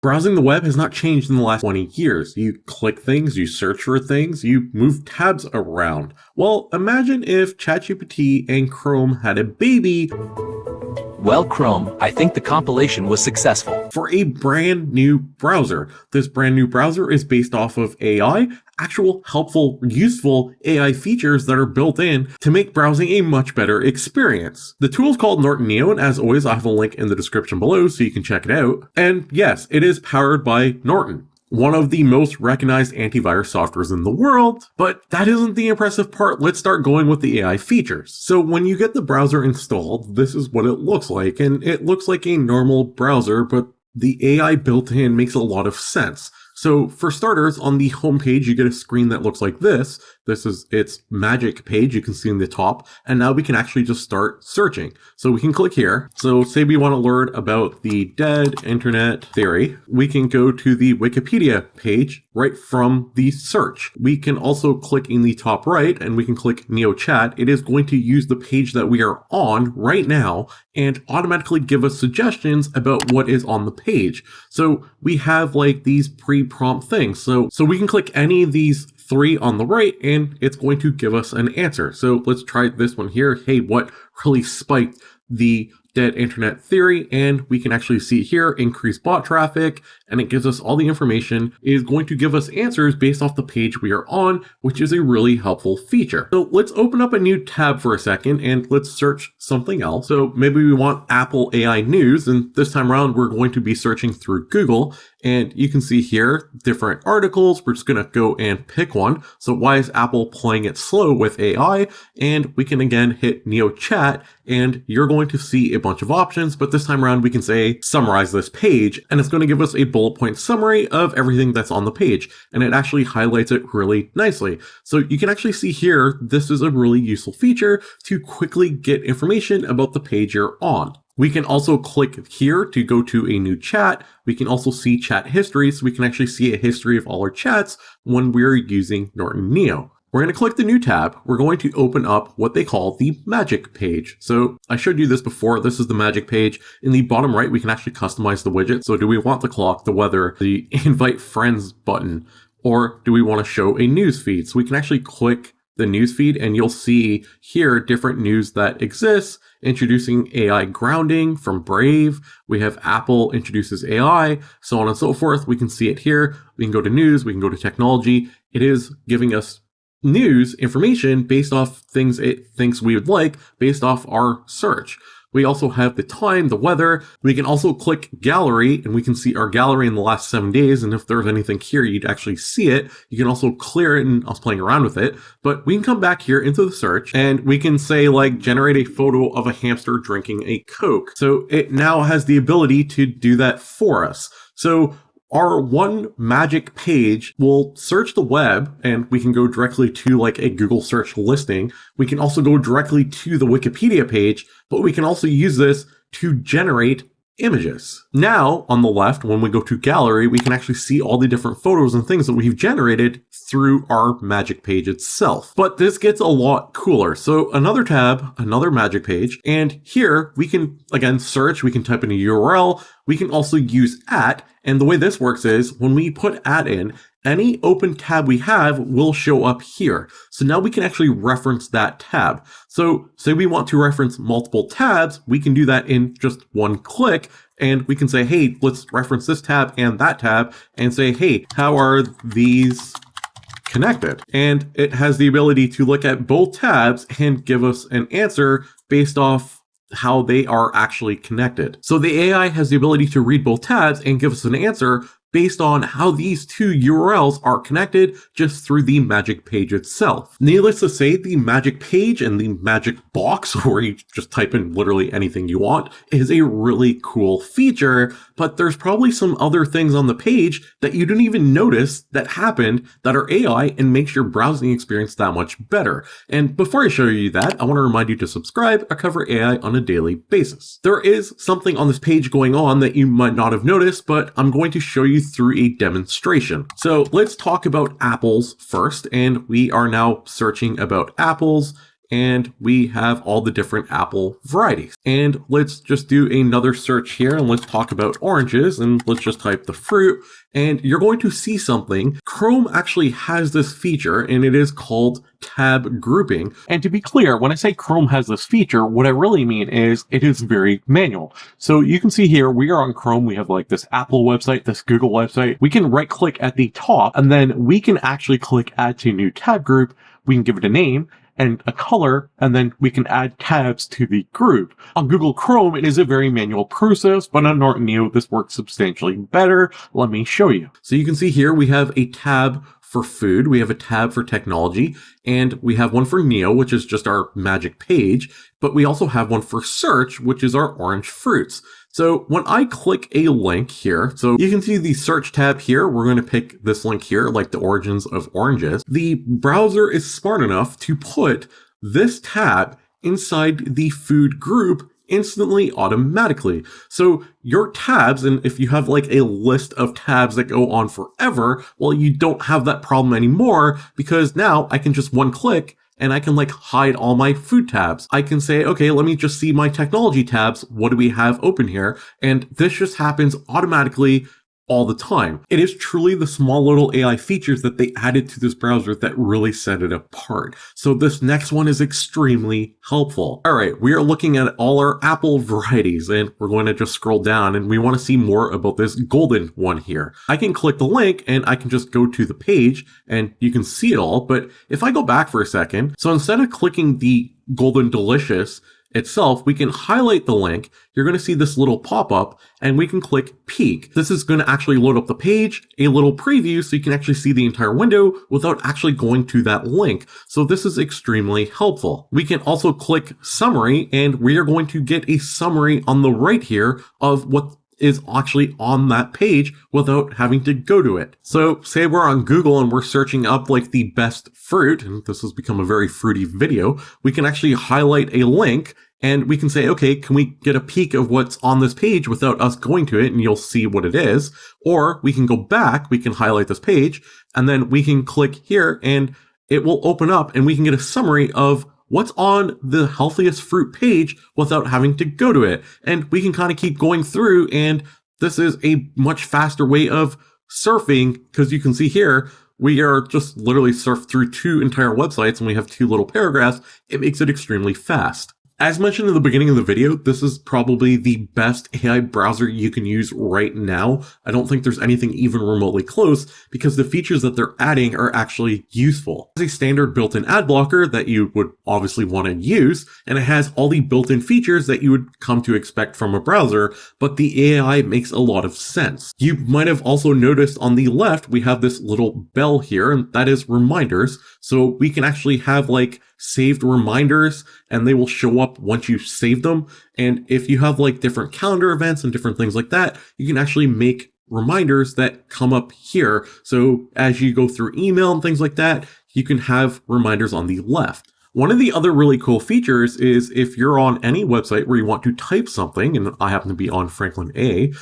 Browsing the web has not changed in the last 20 years. You click things, you search for things, you move tabs around. Well, imagine if ChatGPT and Chrome had a baby. Well, Chrome, I think the compilation was successful. For a brand new browser. This brand new browser is based off of AI, actual helpful, useful AI features that are built in to make browsing a much better experience. The tool is called Norton Neo, and as always, I have a link in the description below so you can check it out. And yes, it is powered by Norton, one of the most recognized antivirus softwares in the world. But that isn't the impressive part. Let's start going with the AI features. So when you get the browser installed, this is what it looks like. And it looks like a normal browser, but the AI built in makes a lot of sense. So for starters, on the home page, you get a screen that looks like this. This is its magic page you can see in the top. And now we can actually just start searching. So we can click here. So say we want to learn about the dead internet theory. We can go to the Wikipedia page right from the search. We can also click in the top right and we can click Neo Chat. It is going to use the page that we are on right now and automatically give us suggestions about what is on the page. So we have like these pre-prompt things. So we can click any of these three on the right and it's going to give us an answer. So let's try this one here. Hey, what really spiked the dead internet theory? And we can actually see here, increased bot traffic, and it gives us all the information. It is going to give us answers based off the page we are on, which is a really helpful feature. So let's open up a new tab for a second and let's search something else. So maybe we want Apple AI news, and this time around, we're going to be searching through Google. And you can see here different articles. We're just going to go and pick one. So why is Apple playing it slow with AI? And we can again hit Neo Chat and you're going to see a bunch of options. But this time around, we can say summarize this page and it's going to give us a bullet point summary of everything that's on the page. And it actually highlights it really nicely. So you can actually see here, this is a really useful feature to quickly get information about the page you're on. We can also click here to go to a new chat. We can also see chat history, so we can actually see a history of all our chats when we're using Norton Neo. We're going to click the new tab. We're going to open up what they call the magic page. So I showed you this before. This is the magic page. In the bottom right, we can actually customize the widget. So do we want the clock, the weather, the invite friends button, or do we want to show a news feed? So we can actually click the newsfeed and you'll see here different news that exists, introducing AI grounding from Brave. We have Apple introduces AI, so on and so forth. We can see it here. We can go to news, we can go to technology. It is giving us news information based off things it thinks we would like based off our search. We also have the time, the weather. We can also click gallery and we can see our gallery in the last 7 days. And if there's anything here, you'd actually see it. You can also clear it, and I was playing around with it, but we can come back here into the search and we can say like generate a photo of a hamster drinking a Coke. So it now has the ability to do that for us. So our one magic page will search the web and we can go directly to like a Google search listing. We can also go directly to the Wikipedia page, but we can also use this to generate images. Now, on the left, when we go to gallery, we can actually see all the different photos and things that we've generated through our magic page itself. But this gets a lot cooler. So another tab, another magic page, and here we can, again, search, we can type in a URL, we can also use @ and the way this works is when we put @ in, any open tab we have will show up here. So now we can actually reference that tab. So say we want to reference multiple tabs, we can do that in just one click. And we can say, hey, let's reference this tab and that tab and say, hey, how are these connected? And it has the ability to look at both tabs and give us an answer based off how they are actually connected. So the AI has the ability to read both tabs and give us an answer based on how these two URLs are connected just through the magic page itself. Needless to say, the magic page and the magic box, where you just type in literally anything you want, is a really cool feature, but there's probably some other things on the page that you didn't even notice that happened that are AI and makes your browsing experience that much better. And before I show you that, I want to remind you to subscribe. I cover AI on a daily basis. There is something on this page going on that you might not have noticed, but I'm going to show you through a demonstration. So let's talk about apples first, and we are now searching about apples. and we have all the different apple varieties. And let's just do another search here, and let's talk about oranges, and let's just type the fruit, and you're going to see something. Chrome actually has this feature, and it is called tab grouping. And to be clear, when I say Chrome has this feature, what I really mean is it is very manual. So you can see here, we are on Chrome. We have like this Apple website, this Google website. We can right click at the top, and then we can actually click add to new tab group. We can give it a name and a color, and then we can add tabs to the group. On Google Chrome, it is a very manual process, but on Norton Neo, this works substantially better. Let me show you. So you can see here, we have a tab for food, we have a tab for technology, and we have one for Neo, which is just our magic page, but we also have one for search, which is our orange fruits. So when I click a link here, so you can see the search tab here, we're going to pick this link here, like the origins of oranges. The browser is smart enough to put this tab inside the food group instantly, automatically. So your tabs, and if you have like a list of tabs that go on forever, well, you don't have that problem anymore, because now I can just one click and I can like hide all my food tabs. I can say, okay, let me just see my technology tabs. What do we have open here? And this just happens automatically all the time. It is truly the small little AI features that they added to this browser that really set it apart. So this next one is extremely helpful. All right, we are looking at all our Apple varieties, and we're going to just scroll down, and we want to see more about this golden one here. I can click the link and I can just go to the page and you can see it all. But if I go back for a second, so instead of clicking the golden delicious itself, we can highlight the link. You're going to see this little pop-up, and we can click peek. This is going to actually load up the page, a little preview, so you can actually see the entire window without actually going to that link. So this is extremely helpful. We can also click summary, and we are going to get a summary on the right here of what is actually on that page without having to go to it. So say we're on Google and we're searching up like the best fruit, and this has become a very fruity video, we can actually highlight a link and we can say, okay, can we get a peek of what's on this page without us going to it, and you'll see what it is. Or we can go back, we can highlight this page, and then we can click here and it will open up and we can get a summary of what's on the healthiest fruit page without having to go to it. And we can kind of keep going through, and this is a much faster way of surfing, because you can see here, we are just literally surfed through 2 entire websites and we have 2 little paragraphs. It makes it extremely fast. As mentioned in the beginning of the video, this is probably the best AI browser you can use right now. I don't think there's anything even remotely close, because the features that they're adding are actually useful. It has a standard built-in ad blocker that you would obviously want to use, and it has all the built-in features that you would come to expect from a browser, but the AI makes a lot of sense. You might have also noticed on the left, we have this little bell here, and that is reminders. So we can actually have like saved reminders, and they will show up once you save them. And if you have like different calendar events and different things like that, you can actually make reminders that come up here. So as you go through email and things like that, you can have reminders on the left. One of the other really cool features is if you're on any website where you want to type something, and I happen to be on Franklin A,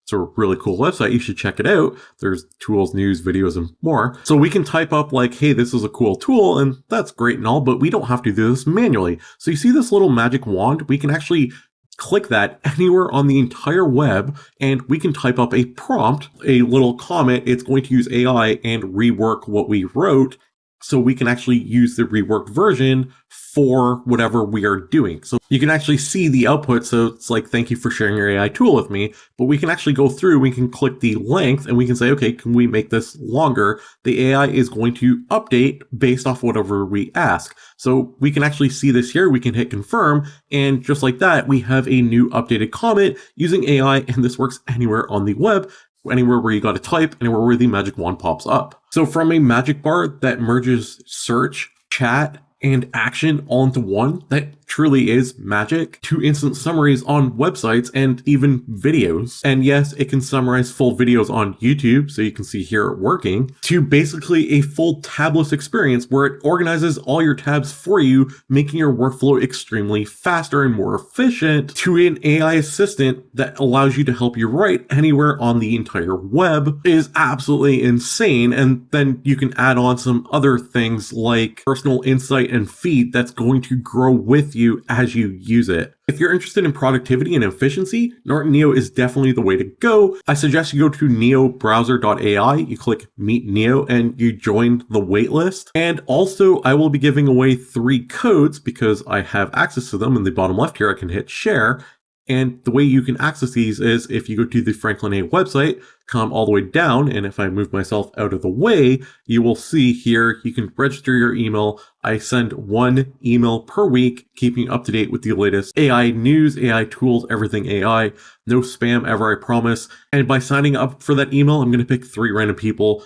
it's a really cool website. You should check it out. There's tools, news, videos, and more. So we can type up like, hey, this is a cool tool, and that's great and all, but we don't have to do this manually. So you see this little magic wand? We can actually click that anywhere on the entire web, and we can type up a prompt, a little comment. It's going to use AI and rework what we wrote, so we can actually use the reworked version for whatever we are doing. So you can actually see the output. So it's like, thank you for sharing your AI tool with me. But we can actually go through, we can click the length, and we can say, okay, can we make this longer? The AI is going to update based off whatever we ask. So we can actually see this here. We can hit confirm, and just like that, we have a new updated comment using AI, and this works anywhere on the web, anywhere where you got to type, anywhere where the magic wand pops up. So from a magic bar that merges search, chat, and action all into one, that truly is magic, to instant summaries on websites and even videos. And yes, it can summarize full videos on YouTube, so you can see here it working, to basically a full tabless experience where it organizes all your tabs for you, making your workflow extremely faster and more efficient, to an AI assistant that allows you to help you write anywhere on the entire web. It is absolutely insane. And then you can add on some other things like personal insight and feed that's going to grow with you as you use it. If you're interested in productivity and efficiency, Norton Neo is definitely the way to go. I suggest you go to neobrowser.ai, you click Meet Neo, and you join the waitlist. And also, I will be giving away 3 codes because I have access to them. In the bottom left here, I can hit share. And the way you can access these is if you go to the Franklin A website, come all the way down, and if I move myself out of the way, you will see here you can register your email. I send 1 email per week, keeping up to date with the latest AI news, AI tools, everything AI. No spam ever, I promise. And by signing up for that email, I'm going to pick 3 random people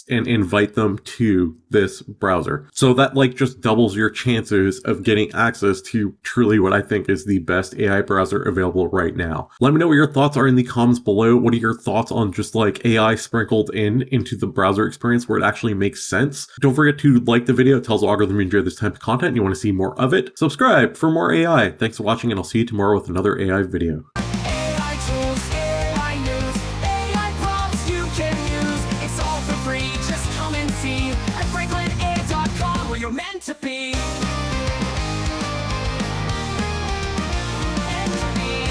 and invite them to this browser. So that just doubles your chances of getting access to truly what I think is the best AI browser available right now. Let me know what your thoughts are in the comments below. What are your thoughts on just AI sprinkled into the browser experience where it actually makes sense? Don't forget to like the video. It tells the algorithm you enjoy this type of content and you want to see more of it. Subscribe for more AI. Thanks for watching, and I'll see you tomorrow with another AI video. AI tools, AI news, AI prompts you can use. It's all for free. Just come and see at franklinA.com where you're meant to